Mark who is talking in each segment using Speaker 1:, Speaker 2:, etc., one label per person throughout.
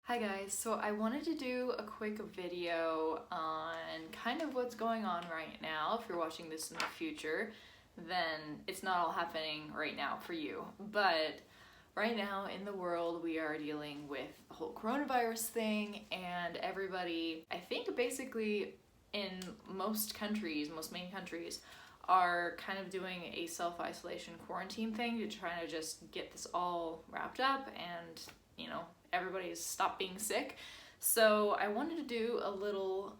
Speaker 1: Hi guys, so I wanted to do a quick video on kind of what's going on right now. If you're watching this in the future, then it's not all happening right now for you. But right now in the world, we are dealing with the whole coronavirus thing, and everybody, I think basically in most countries, most main countries, are kind of doing a self-isolation quarantine thing to try to just get this all wrapped up and, everybody's stopped being sick. So I wanted to do a little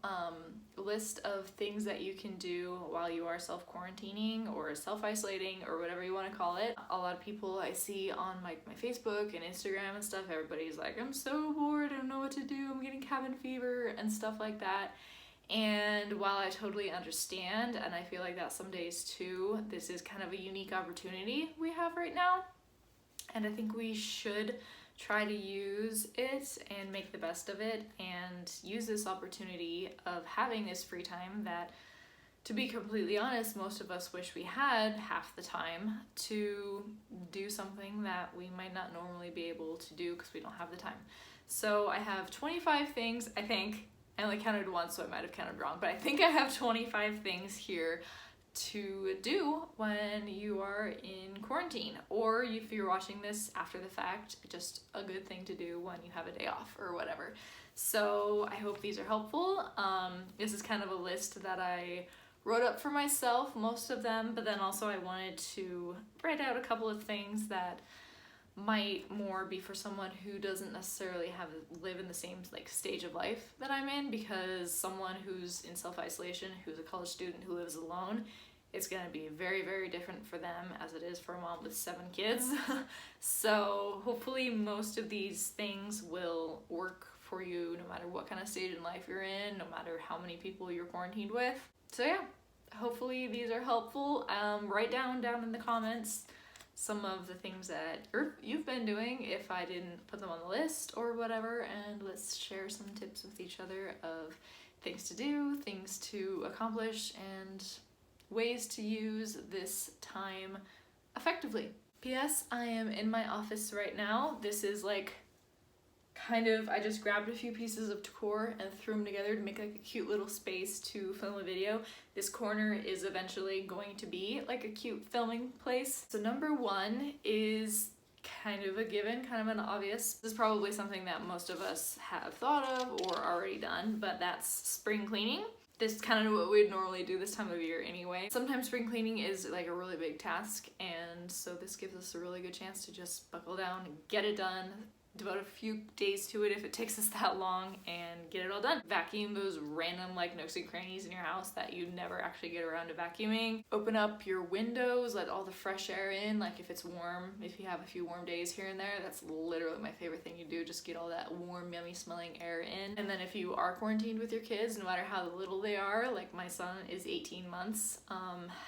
Speaker 1: list of things that you can do while you are self-quarantining or self-isolating or whatever you want to call it. A lot of people I see on my Facebook and Instagram and stuff, everybody's like, I'm so bored, I don't know what to do, I'm getting cabin fever and stuff like that. And while I totally understand, and I feel like that some days too, this is kind of a unique opportunity we have right now. And I think we should try to use it and make the best of it and use this opportunity of having this free time that, to be completely honest, most of us wish we had half the time to do something that we might not normally be able to do because we don't have the time. So I have 25 things, I think. I only counted once, so I might have counted wrong, but I think I have 25 things here to do when you are in quarantine, or if you're watching this after the fact, just a good thing to do when you have a day off or whatever. So I hope these are helpful. This is kind of a list that I wrote up for myself, most of them, but then also I wanted to write out a couple of things that might more be for someone who doesn't necessarily live in the same stage of life that I'm in, because someone who's in self-isolation, who's a college student who lives alone, it's going to be very, very different for them as it is for a mom with 7 kids. So hopefully most of these things will work for you no matter what kind of stage in life you're in, no matter how many people you're quarantined with. So yeah, hopefully these are helpful. Write down in the comments some of the things that you've been doing if I didn't put them on the list or whatever, and let's share some tips with each other of things to do, things to accomplish, and ways to use this time effectively. P.S. I am in my office right now. This is I just grabbed a few pieces of decor and threw them together to make a cute little space to film a video. This corner is eventually going to be a cute filming place. So number 1 is kind of a given, kind of an obvious. This is probably something that most of us have thought of or already done, but that's spring cleaning. This is kind of what we'd normally do this time of year anyway. Sometimes spring cleaning is a really big task, and so this gives us a really good chance to just buckle down and get it done, devote a few days to it if it takes us that long, and get it all done. Vacuum those random nooks and crannies in your house that you never actually get around to vacuuming. Open up your windows, let all the fresh air in, if it's warm, if you have a few warm days here and there. That's literally my favorite thing to do, just get all that warm, yummy smelling air in. And then if you are quarantined with your kids, no matter how little they are, my son is 18 months,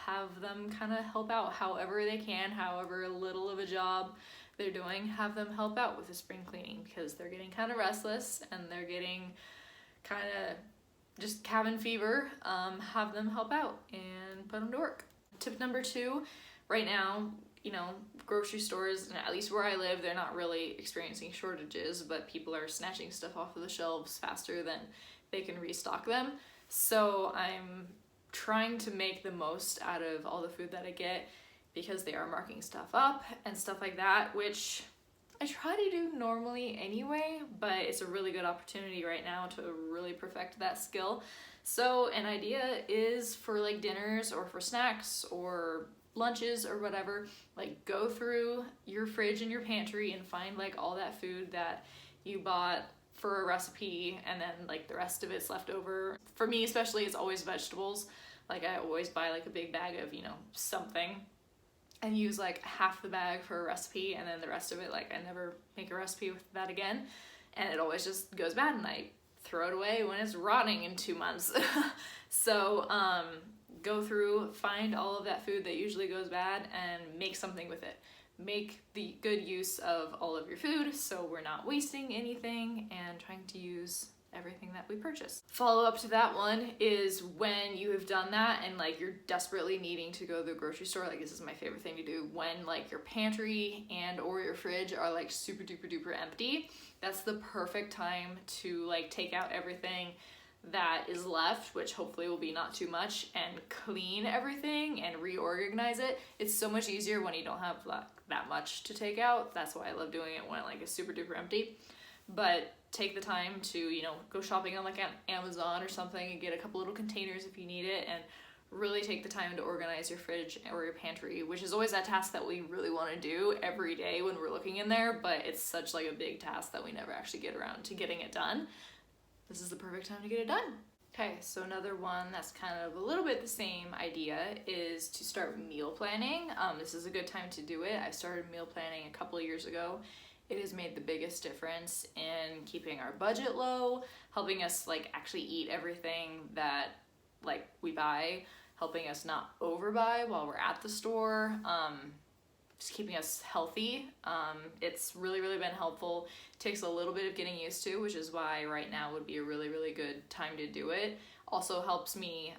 Speaker 1: have them kind of help out however they can, however little of a job they're doing, have them help out with the spring cleaning, because they're getting kind of restless and they're getting kind of just cabin fever. Have them help out and put them to work. Tip number 2, right now, grocery stores, and at least where I live, they're not really experiencing shortages, but people are snatching stuff off of the shelves faster than they can restock them. So I'm trying to make the most out of all the food that I get, because they are marking stuff up and stuff like that, which I try to do normally anyway, but it's a really good opportunity right now to really perfect that skill. So an idea is for dinners or for snacks or lunches or whatever, go through your fridge and your pantry and find all that food that you bought for a recipe, and then the rest of it's left over. For me especially, it's always vegetables. I always buy a big bag of something, and use half the bag for a recipe, and then the rest of it, I never make a recipe with that again, and it always just goes bad, and I throw it away when it's rotting in 2 months. So go through, find all of that food that usually goes bad, and make something with it. Make the good use of all of your food, so we're not wasting anything and trying to use everything that we purchase. Follow up to that one is when you have done that and like you're desperately needing to go to the grocery store. Like this is my favorite thing to do when like your pantry and or your fridge are like super duper duper empty. That's the perfect time to like take out everything that is left, which hopefully will be not too much, and clean everything and reorganize it. It's so much easier when you don't have that much to take out. That's why I love doing it when it like is super duper empty. But take the time to, you know, go shopping on like Amazon or something and get a couple little containers if you need it, and really take the time to organize your fridge or your pantry, which is always that task that we really want to do every day when we're looking in there, but it's such like a big task that we never actually get around to getting it done. This is the perfect time to get it done. Okay, so another one that's kind of a little bit the same idea is to start meal planning. This is a good time to do it. I started meal planning a couple of years ago. It has made the biggest difference in keeping our budget low, helping us like actually eat everything that like we buy, helping us not overbuy while we're at the store, just keeping us healthy. It's really been helpful. It takes a little bit of getting used to, which is why right now would be a really good time to do it. Also helps me,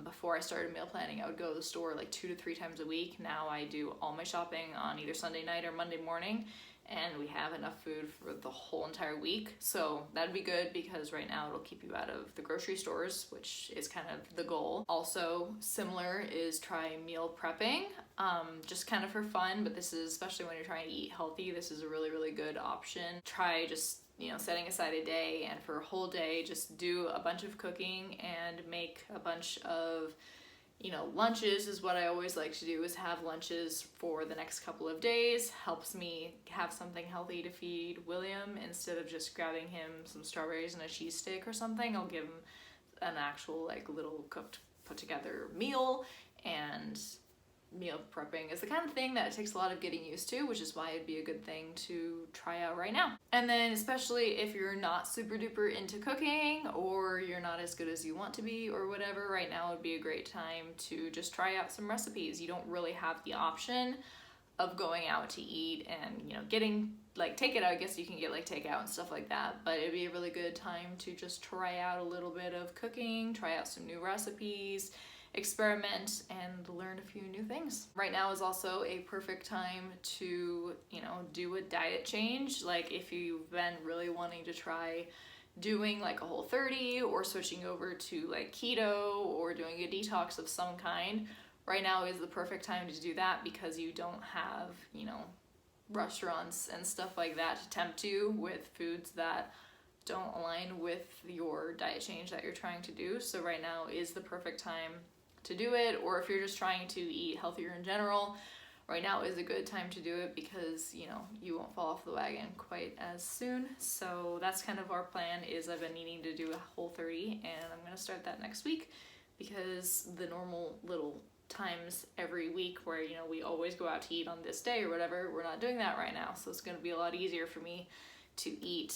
Speaker 1: before I started meal planning, I would go to the store like 2 to 3 times a week. Now I do all my shopping on either Sunday night or Monday morning, and we have enough food for the whole entire week. So that'd be good because right now it'll keep you out of the grocery stores, which is kind of the goal. Also similar is try meal prepping, just kind of for fun, but this is, especially when you're trying to eat healthy, this is a really good option. Try just, you know, setting aside a day, and for a whole day just do a bunch of cooking and make a bunch of, you know, lunches is what I always like to do, is have lunches for the next couple of days. Helps me have something healthy to feed William instead of just grabbing him some strawberries and a cheese stick or something. I'll give him an actual like little cooked, put together meal. And meal prepping is the kind of thing that it takes a lot of getting used to, which is why it'd be a good thing to try out right now. And then especially if you're not super duper into cooking, or you're not as good as you want to be or whatever, right now would be a great time to just try out some recipes. You don't really have the option of going out to eat and, you know, getting like takeout. I guess you can get like takeout and stuff like that, but it'd be a really good time to just try out a little bit of cooking, try out some new recipes, experiment, and learn a few new things. Right now is also a perfect time to, you know, do a diet change. Like if you've been really wanting to try doing like a Whole30 or switching over to like keto or doing a detox of some kind, right now is the perfect time to do that because you don't have, you know, restaurants and stuff like that to tempt you with foods that don't align with your diet change that you're trying to do. So right now is the perfect time to do it. Or if you're just trying to eat healthier in general, right now is a good time to do it because, you know, you won't fall off the wagon quite as soon. So that's kind of our plan. Is I've been needing to do a Whole30, and I'm going to start that next week, because the normal little times every week where, you know, we always go out to eat on this day or whatever, we're not doing that right now. So it's going to be a lot easier for me to eat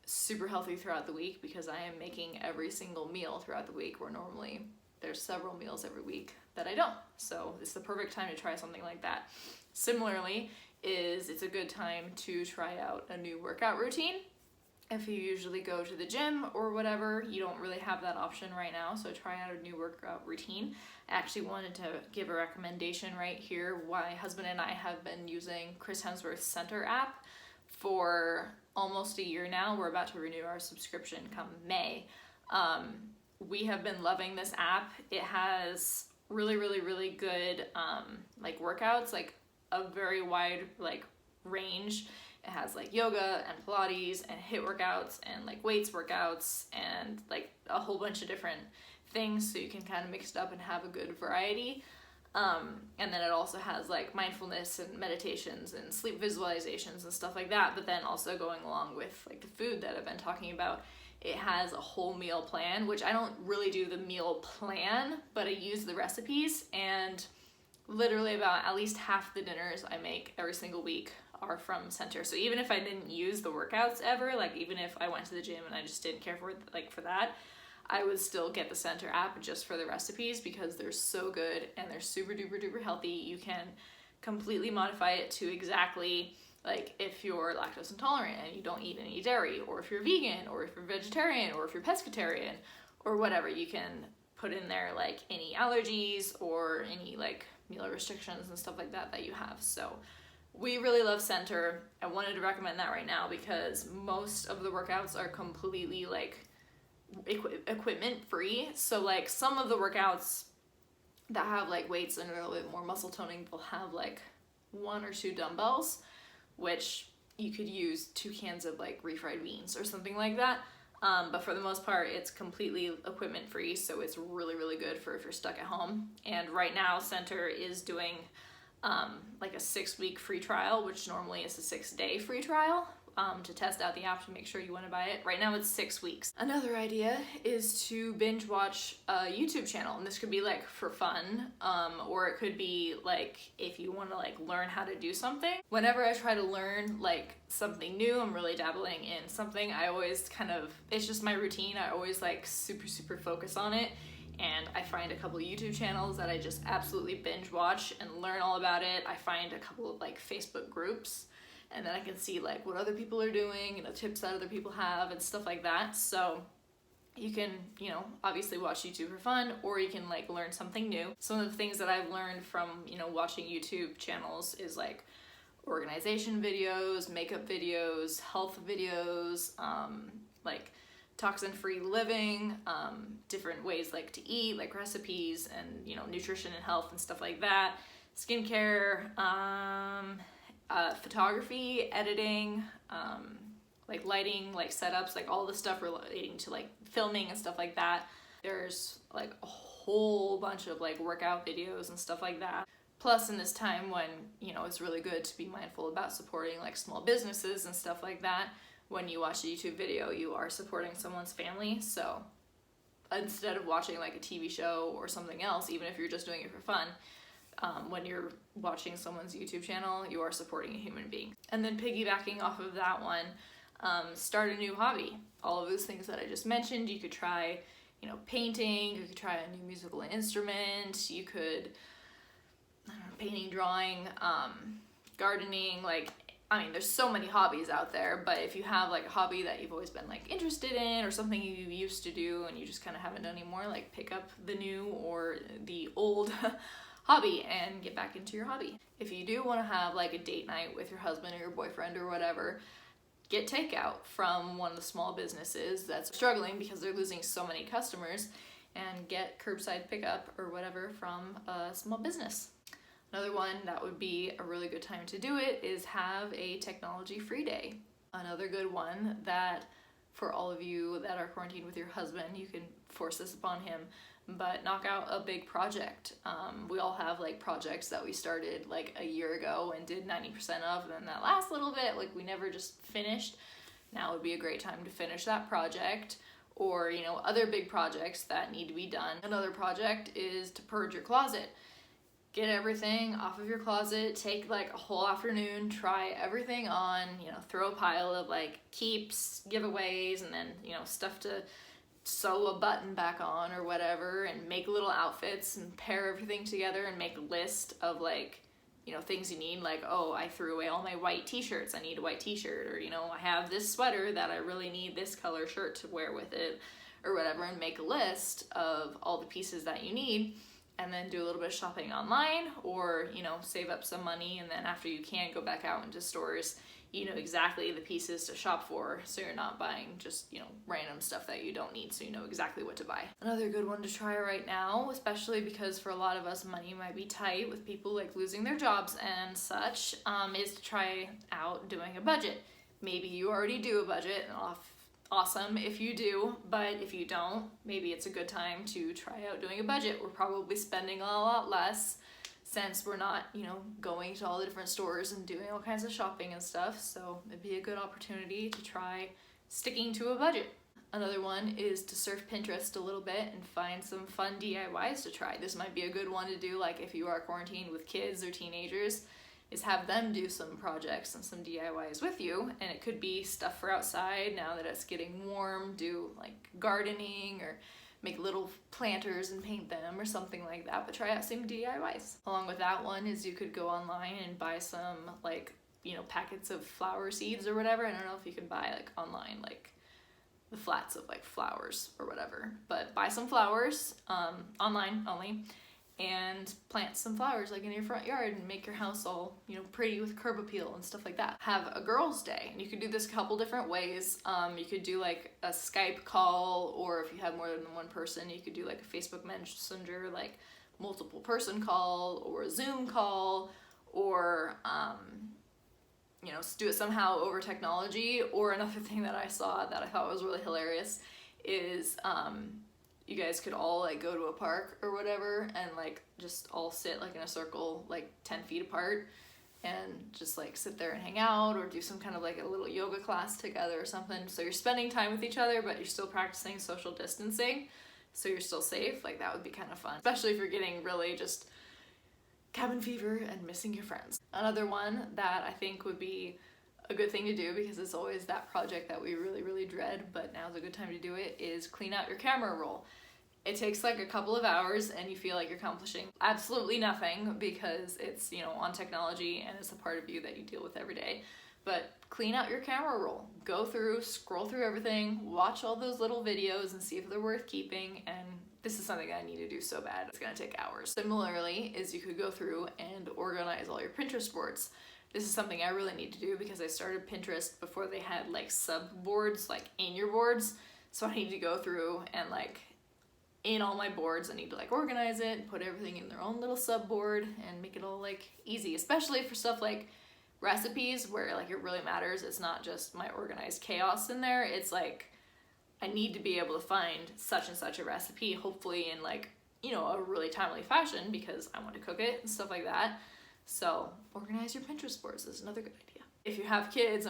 Speaker 1: super healthy throughout the week because I am making every single meal throughout the week, where normally there's several meals every week that I don't. So it's the perfect time to try something like that. Similarly, it's a good time to try out a new workout routine. If you usually go to the gym or whatever, you don't really have that option right now, so try out a new workout routine. I actually wanted to give a recommendation right here. My husband and I have been using Chris Hemsworth's Center app for almost a year now. We're about to renew our subscription come May. We have been loving this app. It has really good like workouts, like a very wide like range. It has like yoga and Pilates and HIIT workouts and like weights workouts and like a whole bunch of different things, so you can kind of mix it up and have a good variety. And then it also has like mindfulness and meditations and sleep visualizations and stuff like that, but then also going along with like the food that I've been talking about, it has a whole meal plan, which I don't really do the meal plan, but I use the recipes, and literally about at least half the dinners I make every single week are from Center. So even if I didn't use the workouts ever, like even if I went to the gym and I just didn't care for that, I would still get the Center app just for the recipes because they're so good and they're super duper duper healthy. You can completely modify it to exactly Like if you're lactose intolerant and you don't eat any dairy, or if you're vegan, or if you're vegetarian, or if you're pescatarian, or whatever, you can put in there like any allergies or any like meal restrictions and stuff like that that you have. So we really love Center. I wanted to recommend that right now because most of the workouts are completely like equipment free. So like some of the workouts that have like weights and a little bit more muscle toning, they'll have like 1 or 2 dumbbells, which you could use 2 cans of like refried beans or something like that. But for the most part, it's completely equipment free, so it's really, really good for if you're stuck at home. And right now, Center is doing like a 6-week free trial, which normally is a 6-day free trial, to test out the app to make sure you want to buy it. Right now it's 6 weeks. Another idea is to binge watch a YouTube channel, and this could be like for fun, or it could be like if you want to like learn how to do something. Whenever I try to learn like something new, I'm really dabbling in something, I always it's just my routine. I always like super focus on it. And I find a couple of YouTube channels that I just absolutely binge watch and learn all about it. I find a couple of like Facebook groups, and then I can see like what other people are doing and the tips that other people have and stuff like that. So you can, you know, obviously watch YouTube for fun, or you can like learn something new. Some of the things that I've learned from, you know, watching YouTube channels is like organization videos, makeup videos, health videos, like toxin-free living, different ways like to eat, like recipes and, you know, nutrition and health and stuff like that, skincare, photography, editing, like lighting, like setups, like all the stuff relating to like filming and stuff like that. There's like a whole bunch of like workout videos and stuff like that. Plus in this time when, you know, it's really good to be mindful about supporting like small businesses and stuff like that. When you watch a YouTube video, you are supporting someone's family. So instead of watching like a TV show or something else, even if you're just doing it for fun, when you're watching someone's YouTube channel, you are supporting a human being. And then piggybacking off of that one, start a new hobby. All of those things that I just mentioned, you could try, you know, painting, you could try a new musical instrument, you could, I don't know, painting, drawing, gardening, like, I mean, there's so many hobbies out there, but if you have like a hobby that you've always been like interested in or something you used to do and you just kind of haven't done anymore, like pick up the new or the old hobby and get back into your hobby. If you do want to have like a date night with your husband or your boyfriend or whatever, get takeout from one of the small businesses that's struggling because they're losing so many customers, and get curbside pickup or whatever from a small business. Another one that would be a really good time to do it is have a technology free day. Another good one that for all of you that are quarantined with your husband, you can force this upon him, but knock out a big project. We all have like projects that we started like a year ago and did 90% of, and then that last little bit, like we never just finished. Now would be a great time to finish that project, or, you know, other big projects that need to be done. Another project is to purge your closet. Get everything off of your closet, take like a whole afternoon, try everything on, you know, throw a pile of like keeps, giveaways, and then, you know, stuff to sew a button back on or whatever, and make little outfits and pair everything together and make a list of like, you know, things you need, like, oh, I threw away all my white t-shirts, I need a white t-shirt, or, you know, I have this sweater that I really need this color shirt to wear with it or whatever, and make a list of all the pieces that you need. And then do a little bit of shopping online, or, you know, save up some money, and then after you can go back out into stores, you know exactly the pieces to shop for, so you're not buying just, you know, random stuff that you don't need, so you know exactly what to buy. Another good one to try right now, especially because for a lot of us money might be tight with people like losing their jobs and such, is to try out doing a budget. Maybe you already do a budget, and awesome if you do, but if you don't, maybe it's a good time to try out doing a budget. We're probably spending a lot less since we're not, you know, going to all the different stores and doing all kinds of shopping and stuff, so it'd be a good opportunity to try sticking to a budget. Another one is to surf Pinterest a little bit and find some fun DIYs to try. This might be a good one to do like if you are quarantined with kids or teenagers, is have them do some projects and some DIYs with you, and it could be stuff for outside now that it's getting warm, do like gardening or make little planters and paint them or something like that, but try out some DIYs. Along with that one is you could go online and buy some like packets of flower seeds or whatever. I don't know if you can buy like online like the flats of like flowers or whatever, but buy some flowers online only, and plant some flowers like in your front yard and make your house all pretty with curb appeal and stuff like that. Have a girls' day, and you could do this a couple different ways. You could do like a Skype call, or if you have more than one person, you could do like a Facebook Messenger like multiple person call, or a Zoom call, or do it somehow over technology. Or another thing that I saw that I thought was really hilarious is you guys could all like go to a park or whatever and like just all sit like in a circle like 10 feet apart and just like sit there and hang out, or do some kind of like a little yoga class together or something. So you're spending time with each other, but you're still practicing social distancing, so you're still safe. Like that would be kind of fun, especially if you're getting really just cabin fever and missing your friends. Another one that I think would be a good thing to do, because it's always that project that we really, really dread, but now's a good time to do it, is clean out your camera roll. It takes like a couple of hours and you feel like you're accomplishing absolutely nothing because it's, on technology and it's a part of you that you deal with every day. But clean out your camera roll. Go through, scroll through everything, watch all those little videos and see if they're worth keeping. And this is something I need to do so bad, it's gonna take hours. Similarly, is you could go through and organize all your Pinterest boards. This is something I really need to do because I started Pinterest before they had like sub boards, like in your boards. So I need to go through and like in all my boards, I need to like organize it and put everything in their own little sub board and make it all like easy, especially for stuff like recipes where like it really matters. It's not just my organized chaos in there. It's like I need to be able to find such and such a recipe, hopefully in like, a really timely fashion because I want to cook it and stuff like that. So organize your Pinterest boards is another good idea. If you have kids,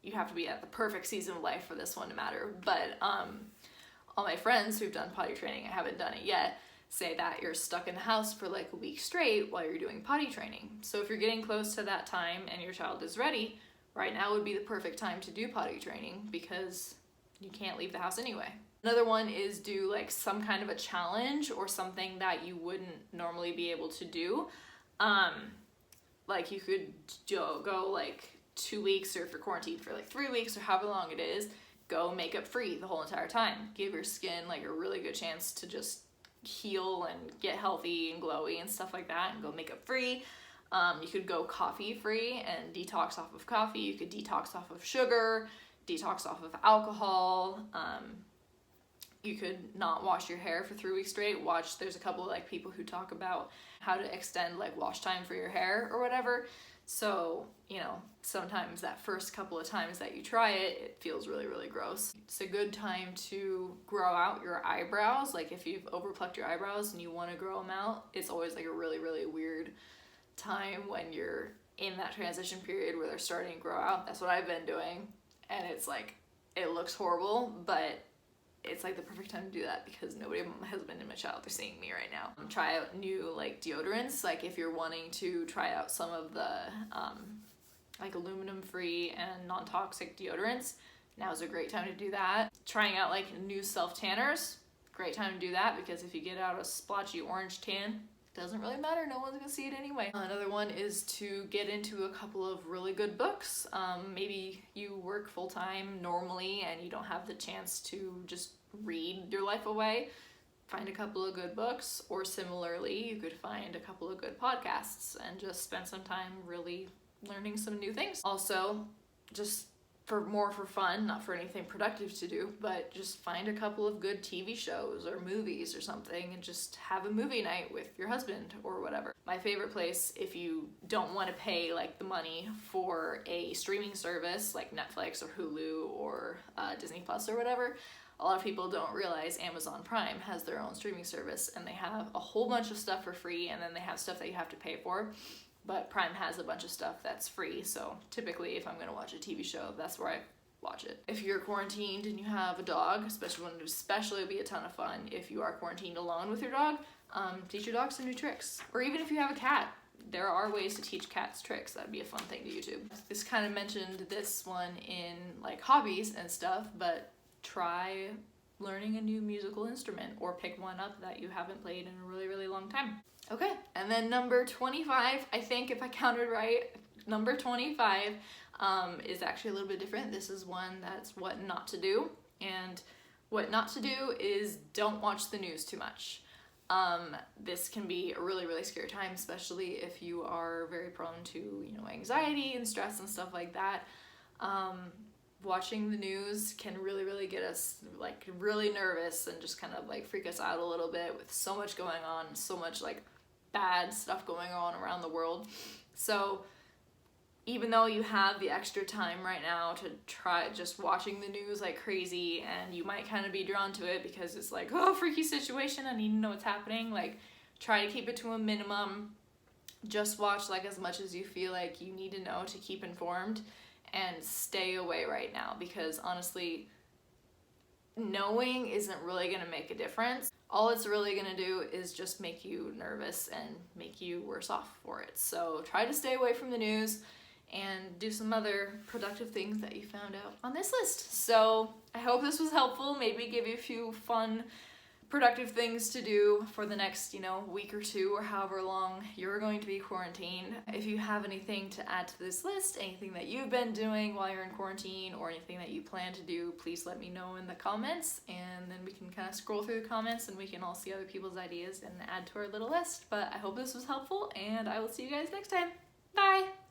Speaker 1: you have to be at the perfect season of life for this one to matter. But all my friends who've done potty training, I haven't done it yet, say that you're stuck in the house for like a week straight while you're doing potty training. So if you're getting close to that time and your child is ready, right now would be the perfect time to do potty training because you can't leave the house anyway. Another one is do like some kind of a challenge or something that you wouldn't normally be able to do. Like you could go like 2 weeks, or if you're quarantined for like 3 weeks or however long it is, go makeup free the whole entire time. Give your skin like a really good chance to just heal and get healthy and glowy and stuff like that, and go makeup free. You could go coffee free and detox off of coffee. You could detox off of sugar, detox off of alcohol. You could not wash your hair for 3 weeks straight. There's a couple of like people who talk about how to extend like wash time for your hair or whatever. So, sometimes that first couple of times that you try it, it feels really, really gross. It's a good time to grow out your eyebrows. Like if you've overplucked your eyebrows and you want to grow them out, it's always like a really, really weird time when you're in that transition period where they're starting to grow out. That's what I've been doing. And it's like, it looks horrible, but it's like the perfect time to do that because nobody, my husband and my child, are seeing me right now. Try out new like deodorants. Like if you're wanting to try out some of the like aluminum free and non-toxic deodorants, now's a great time to do that. Trying out like new self tanners, great time to do that because if you get out a splotchy orange tan, doesn't really matter, no one's gonna see it anyway. Another one is to get into a couple of really good books. Maybe you work full-time normally and you don't have the chance to just read your life away. Find a couple of good books, or similarly, you could find a couple of good podcasts and just spend some time really learning some new things. Also, just for fun, not for anything productive to do, but just find a couple of good TV shows or movies or something and just have a movie night with your husband or whatever. My favorite place, if you don't want to pay like the money for a streaming service like Netflix or Hulu or Disney Plus or whatever, a lot of people don't realize Amazon Prime has their own streaming service and they have a whole bunch of stuff for free, and then they have stuff that you have to pay for. But Prime has a bunch of stuff that's free, so typically if I'm gonna watch a TV show, that's where I watch it. If you're quarantined and you have a dog, especially would be a ton of fun if you are quarantined alone with your dog, teach your dog some new tricks. Or even if you have a cat, there are ways to teach cats tricks. That'd be a fun thing to YouTube. This kind of mentioned this one in like hobbies and stuff, but try learning a new musical instrument or pick one up that you haven't played in a really, really long time. Okay, and then number 25, I think if I counted right, number 25 is actually a little bit different. This is one that's what not to do. And what not to do is don't watch the news too much. This can be a really, really scary time, especially if you are very prone to, you know, anxiety and stress and stuff like that. Watching the news can really, really get us like really nervous and just kind of like freak us out a little bit with so much going on, so much like bad stuff going on around the world. So even though you have the extra time right now to try just watching the news like crazy, and you might kind of be drawn to it because it's like, oh, freaky situation, I need to know what's happening, like try to keep it to a minimum. Just watch like as much as you feel like you need to know to keep informed, and stay away right now, because honestly, knowing isn't really going to make a difference. All it's really going to do is just make you nervous and make you worse off for it. So try to stay away from the news and do some other productive things that you found out on this list. So I hope this was helpful, maybe give you a few fun, productive things to do for the next, you know, week or two or however long you're going to be quarantined. If you have anything to add to this list, anything that you've been doing while you're in quarantine, or anything that you plan to do, please let me know in the comments, and then we can kind of scroll through the comments and we can all see other people's ideas and add to our little list. But I hope this was helpful, and I will see you guys next time. Bye!